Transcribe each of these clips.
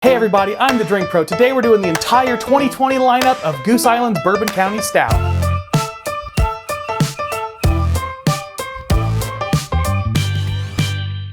Hey everybody, I'm the Drink Pro. Today we're doing the entire 2020 lineup of Goose Island's Bourbon County Stout.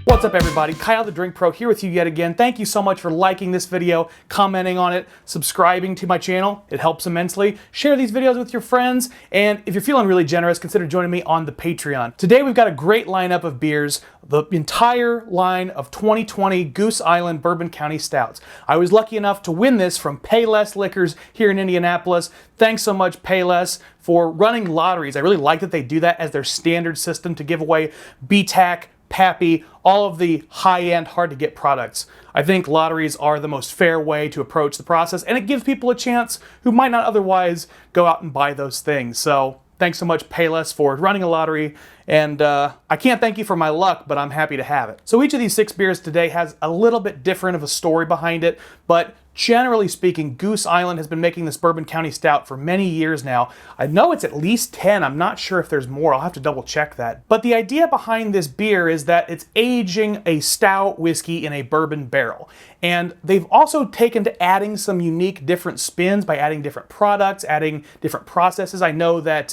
What's up everybody, Kyle the Drink Pro here with you yet again. Thank you so much for liking this video, commenting on it, subscribing to my channel. It helps immensely. Share these videos with your friends, and if you're feeling really generous, consider joining me on the Patreon. Today we've got a great lineup of beers, the entire line of 2020 Goose Island Bourbon County Stouts. I was lucky enough to win this from Payless Liquors here in Indianapolis. Thanks so much, Payless, for running lotteries. I really like that they do that as their standard system to give away BTAC, Pappy, all of the high-end, hard-to-get products. I think lotteries are the most fair way to approach the process, and it gives people a chance who might not otherwise go out and buy those things. So thanks so much, Payless, for running a lottery, and I can't thank you for my luck, but I'm happy to have it. So each of these 6 beers today has a little bit different of a story behind it, but generally speaking, Goose Island has been making this Bourbon County Stout for many years now. I know it's at least 10. I'm not sure if there's more. I'll have to double check that. But the idea behind this beer is that it's aging a stout whiskey in a bourbon barrel. And they've also taken to adding some unique different spins by adding different products, adding different processes. I know that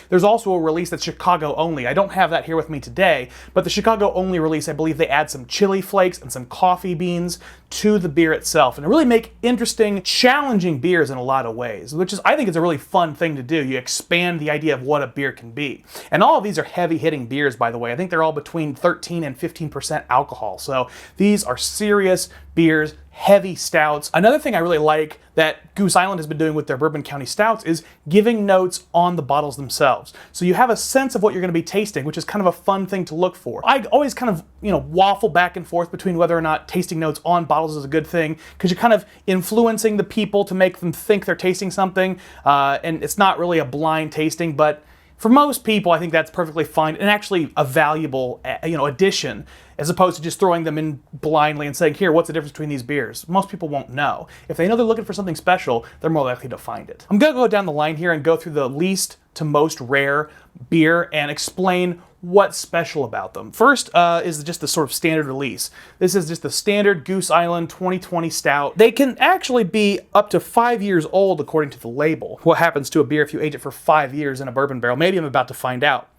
there's also a release that's Chicago only. I don't have that here with me today, but the Chicago only release, I believe they add some chili flakes and some coffee beans to the beer itself. And to really make interesting, challenging beers in a lot of ways, which is, I think, is a really fun thing to do. You expand the idea of what a beer can be. And all of these are heavy-hitting beers, by the way. I think they're all between 13 and 15% alcohol. So these are serious beers, heavy stouts. Another thing I really like that Goose Island has been doing with their Bourbon County Stouts is giving notes on the bottles themselves. So you have a sense of what you're going to be tasting, which is kind of a fun thing to look for. I always kind of, waffle back and forth between whether or not tasting notes on bottles is a good thing, because you're kind of influencing the people to make them think they're tasting something, and it's not really a blind tasting, but for most people, I think that's perfectly fine and actually a valuable, addition, as opposed to just throwing them in blindly and saying, here, what's the difference between these beers? Most people won't know. If they know they're looking for something special, they're more likely to find it. I'm gonna go down the line here and go through the least to most rare beer and explain what's special about them. First is just the sort of standard release. This is just the standard Goose Island 2020 Stout. They can actually be up to 5 years old according to the label. What happens to a beer if you age it for 5 years in a bourbon barrel? Maybe I'm about to find out.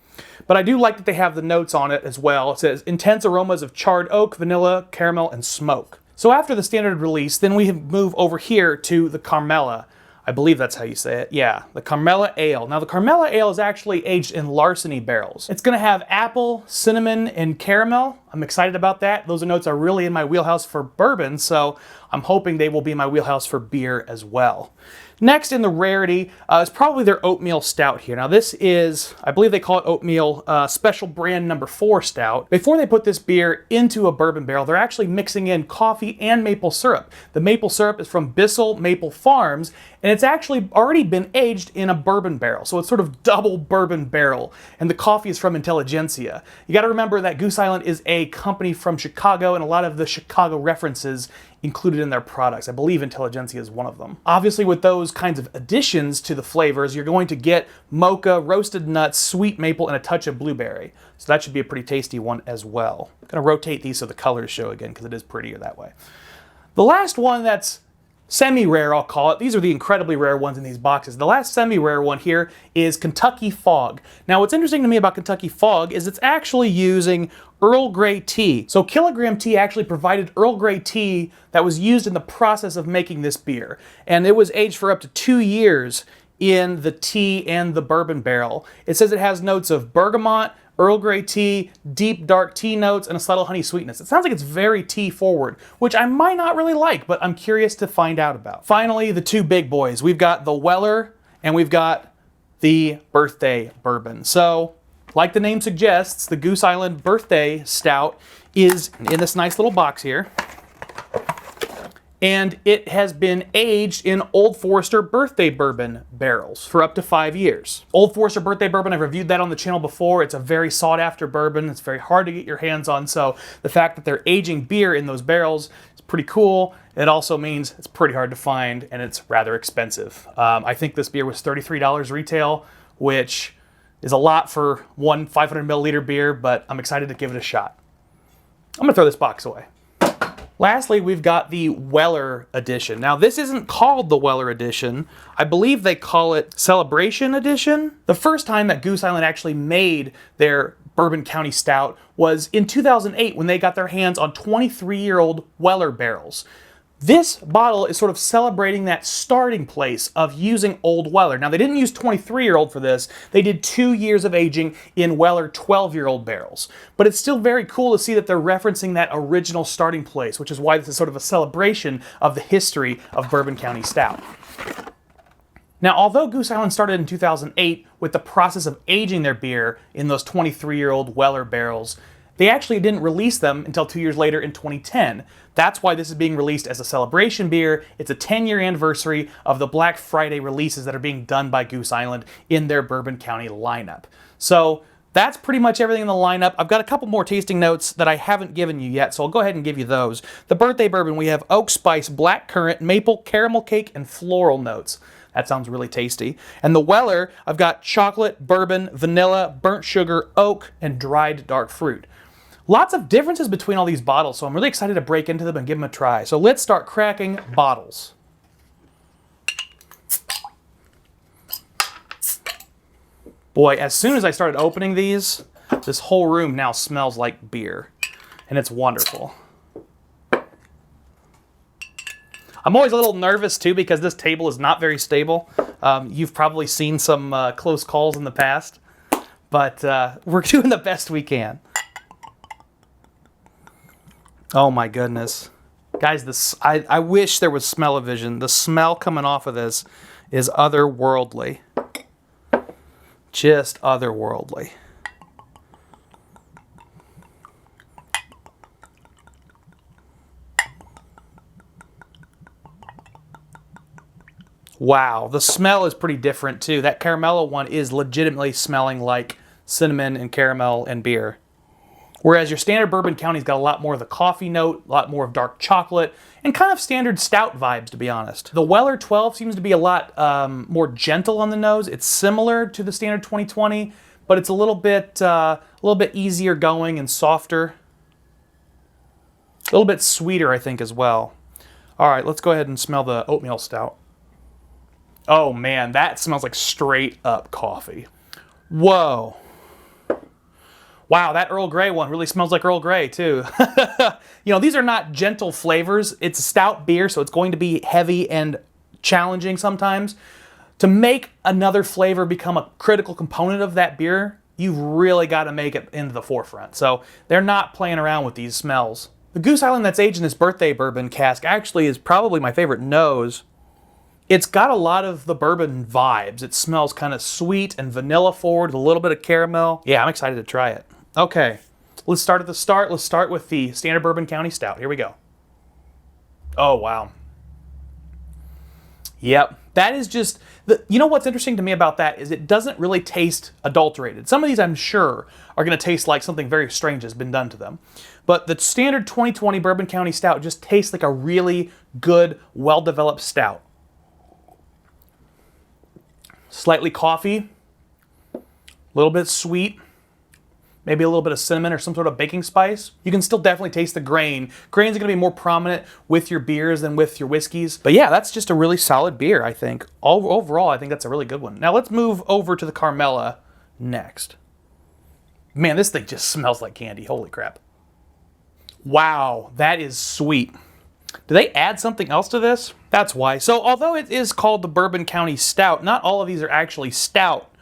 But I do like that they have the notes on it as well. It says intense aromas of charred oak, vanilla, caramel, and smoke. So after the standard release, then we move over here to the Carmela. I believe that's how you say it. Yeah, the Carmela Ale. Now the Carmela Ale is actually aged in larceny barrels. It's gonna have apple, cinnamon, and caramel. I'm excited about that. Those notes are really in my wheelhouse for bourbon, so I'm hoping they will be in my wheelhouse for beer as well. Next in the rarity is probably their oatmeal stout here. Now this is, I believe they call it oatmeal special brand number 4 stout. Before they put this beer into a bourbon barrel, they're actually mixing in coffee and maple syrup. The maple syrup is from Bissell Maple Farms, and it's actually already been aged in a bourbon barrel. So it's sort of double bourbon barrel, and the coffee is from Intelligentsia. You gotta remember that Goose Island is a company from Chicago, and a lot of the Chicago references included in their products. I believe Intelligentsia is one of them. Obviously with those kinds of additions to the flavors, you're going to get mocha, roasted nuts, sweet maple, and a touch of blueberry. So that should be a pretty tasty one as well. I'm gonna rotate these so the colors show again, because it is prettier that way. The last one that's semi-rare, I'll call it. These are the incredibly rare ones in these boxes. The last semi-rare one here is Kentucky Fog. Now what's interesting to me about Kentucky Fog is it's actually using Earl Grey tea. So Kilogram Tea actually provided Earl Grey tea that was used in the process of making this beer. And it was aged for up to 2 years in the tea and the bourbon barrel. It says it has notes of bergamot, Earl Grey tea, deep dark tea notes, and a subtle honey sweetness. It sounds like it's very tea forward, which I might not really like, but I'm curious to find out about. Finally, the 2 big boys. We've got the Weller and we've got the Birthday Bourbon. So, like the name suggests, the Goose Island Birthday Stout is in this nice little box here. And it has been aged in Old Forester Birthday Bourbon barrels for up to 5 years. Old Forester Birthday Bourbon, I've reviewed that on the channel before. It's a very sought after bourbon. It's very hard to get your hands on, so the fact that they're aging beer in those barrels is pretty cool. It also means it's pretty hard to find and it's rather expensive. I think this beer was $33 retail, which is a lot for one 500 milliliter beer, but I'm excited to give it a shot. I'm gonna throw this box away. Lastly, we've got the Weller Edition. Now, this isn't called the Weller Edition. I believe they call it Celebration Edition. The first time that Goose Island actually made their Bourbon County Stout was in 2008 when they got their hands on 23-year-old Weller barrels. This bottle is sort of celebrating that starting place of using old Weller. Now, they didn't use 23-year-old for this. They did 2 years of aging in Weller 12-year-old barrels. But it's still very cool to see that they're referencing that original starting place, which is why this is sort of a celebration of the history of Bourbon County Stout. Now, although Goose Island started in 2008 with the process of aging their beer in those 23-year-old Weller barrels, they actually didn't release them until 2 years later in 2010. That's why this is being released as a celebration beer. It's a 10-year anniversary of the Black Friday releases that are being done by Goose Island in their Bourbon County lineup. So that's pretty much everything in the lineup. I've got a couple more tasting notes that I haven't given you yet, so I'll go ahead and give you those. The birthday bourbon, we have oak spice, black currant, maple, caramel cake, and floral notes. That sounds really tasty. And the Weller, I've got chocolate, bourbon, vanilla, burnt sugar, oak, and dried dark fruit. Lots of differences between all these bottles, so I'm really excited to break into them and give them a try. So let's start cracking bottles. Boy, as soon as I started opening these, this whole room now smells like beer, and it's wonderful. I'm always a little nervous too because this table is not very stable. You've probably seen some close calls in the past, but we're doing the best we can. Oh my goodness. Guys, I wish there was smell-o-vision. The smell coming off of this is otherworldly. Just otherworldly. Wow, the smell is pretty different too. That Caramello one is legitimately smelling like cinnamon and caramel and beer. Whereas your standard Bourbon County's got a lot more of the coffee note, a lot more of dark chocolate, and kind of standard stout vibes, to be honest. The Weller 12 seems to be a lot more gentle on the nose. It's similar to the standard 2020, but it's a little bit easier going and softer. A little bit sweeter, I think, as well. All right, let's go ahead and smell the oatmeal stout. Oh man, that smells like straight up coffee. Whoa. Wow, that Earl Grey one really smells like Earl Grey too. You know, these are not gentle flavors. It's a stout beer, so it's going to be heavy and challenging sometimes. To make another flavor become a critical component of that beer, you've really got to make it into the forefront. So they're not playing around with these smells. The Goose Island that's aged in this birthday bourbon cask actually is probably my favorite nose. It's got a lot of the bourbon vibes. It smells kind of sweet and vanilla forward, a little bit of caramel. Yeah, I'm excited to try it. Okay, let's start at the start. Let's start with the standard Bourbon County Stout. Here we go. Oh, wow. Yep, that is just, you know what's interesting to me about that is it doesn't really taste adulterated. Some of these I'm sure are going to taste like something very strange has been done to them. But the standard 2020 Bourbon County Stout just tastes like a really good, well-developed stout. Slightly coffee, a little bit sweet, maybe a little bit of cinnamon or some sort of baking spice. You can still definitely taste the grain. Grains are going to be more prominent with your beers than with your whiskeys. But yeah, that's just a really solid beer, I think. Overall, I think that's a really good one. Now let's move over to the Carmella next. Man, this thing just smells like candy. Holy crap. Wow, that is sweet. Do they add something else to this? That's why. So although it is called the Bourbon County Stout, not all of these are actually stout.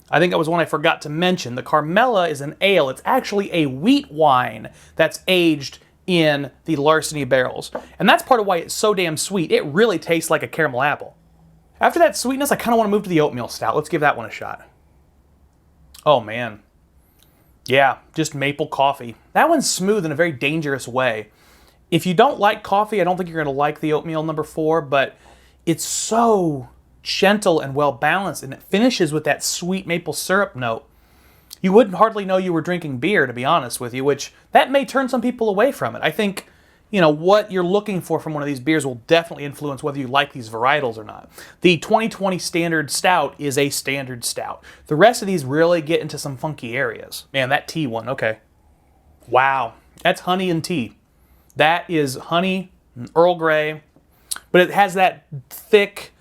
I think that was one I forgot to mention. The Carmella is an ale. It's actually a wheat wine that's aged in the Larceny barrels. And that's part of why it's so damn sweet. It really tastes like a caramel apple. After that sweetness, I kind of want to move to the oatmeal stout. Let's give that one a shot. Oh man. Yeah, just maple coffee. That one's smooth in a very dangerous way. If you don't like coffee, I don't think you're going to like the oatmeal number 4, but it's so gentle and well balanced, and it finishes with that sweet maple syrup note. You wouldn't hardly know you were drinking beer, to be honest with you, which that may turn some people away from it. I think, you know, what you're looking for from one of these beers will definitely influence whether you like these varietals or not. The 2020 standard stout is a standard stout. The rest of these really get into some funky areas. Man, that tea one, okay. Wow, that's honey and tea. That is honey, Earl Grey, but it has that thick,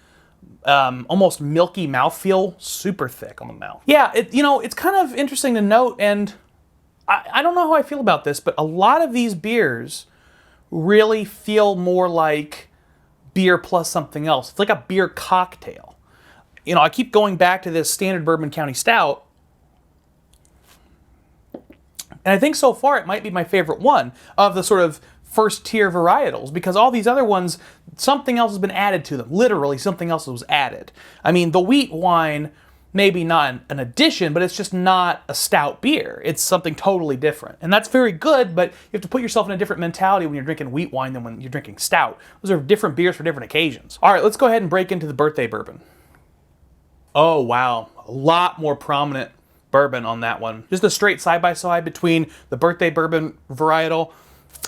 almost milky mouthfeel, super thick on the mouth. Yeah, it's kind of interesting to note, and I don't know how I feel about this, but a lot of these beers really feel more like beer plus something else. It's like a beer cocktail. I keep going back to this standard Bourbon County Stout, and I think so far it might be my favorite one of the sort of first tier varietals, because all these other ones, something else has been added to them. Literally, something else was added. I mean, the wheat wine, maybe not an addition, but it's just not a stout beer. It's something totally different. And that's very good, but you have to put yourself in a different mentality when you're drinking wheat wine than when you're drinking stout. Those are different beers for different occasions. All right, let's go ahead and break into the birthday bourbon. Oh, wow. A lot more prominent bourbon on that one. Just a straight side-by-side between the birthday bourbon varietal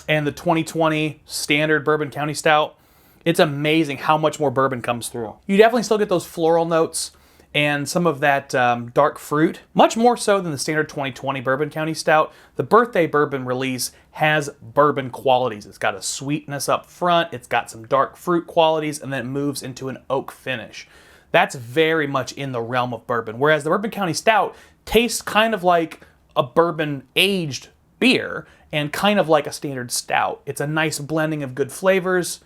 and the 2020 standard Bourbon County Stout. It's amazing how much more bourbon comes through. You definitely still get those floral notes and some of that dark fruit, much more so than the standard 2020 Bourbon County Stout. The birthday bourbon release has bourbon qualities. It's got a sweetness up front, it's got some dark fruit qualities, and then it moves into an oak finish. That's very much in the realm of bourbon, whereas the Bourbon County Stout tastes kind of like a bourbon aged beer and kind of like a standard stout. It's a nice blending of good flavors.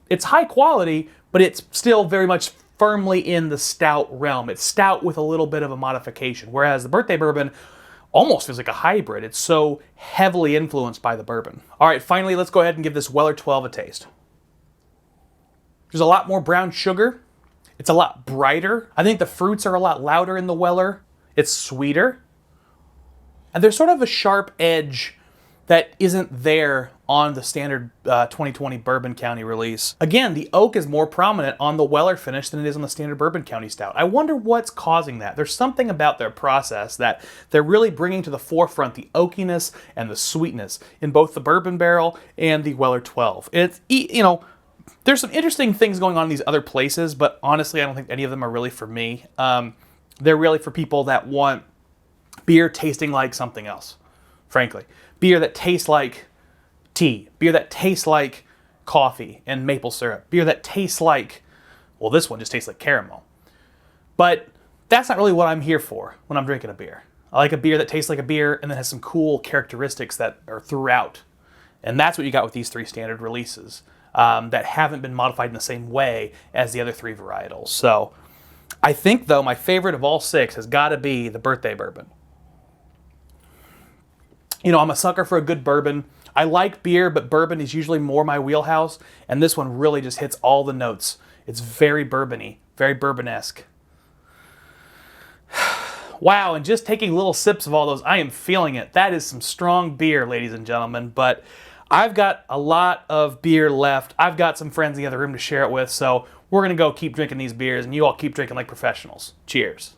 It's high quality, but it's still very much firmly in the stout realm. It's stout with a little bit of a modification, whereas the birthday bourbon almost feels like a hybrid. It's so heavily influenced by the bourbon. All right, finally, let's go ahead and give this Weller 12 a taste. There's a lot more brown sugar. It's a lot brighter. I think the fruits are a lot louder in the Weller. It's sweeter. And there's sort of a sharp edge that isn't there on the standard 2020 Bourbon County release. Again, the oak is more prominent on the Weller finish than it is on the standard Bourbon County Stout. I wonder what's causing that. There's something about their process that they're really bringing to the forefront the oakiness and the sweetness in both the bourbon barrel and the Weller 12. It's, there's some interesting things going on in these other places, but honestly, I don't think any of them are really for me. They're really for people that want beer tasting like something else, frankly. Beer that tastes like tea. Beer that tastes like coffee and maple syrup. Beer that tastes like, well, this one just tastes like caramel. But that's not really what I'm here for when I'm drinking a beer. I like a beer that tastes like a beer and then has some cool characteristics that are throughout. And that's what you got with these three standard releases that haven't been modified in the same way as the other three varietals. So I think, though, my favorite of all six has got to be the birthday bourbon. I'm a sucker for a good bourbon. I like beer, but bourbon is usually more my wheelhouse, and this one really just hits all the notes. It's very bourbon-y, very bourbon-esque. Wow, and just taking little sips of all those, I am feeling it. That is some strong beer, ladies and gentlemen, but I've got a lot of beer left. I've got some friends in the other room to share it with, so we're going to go keep drinking these beers, and you all keep drinking like professionals. Cheers.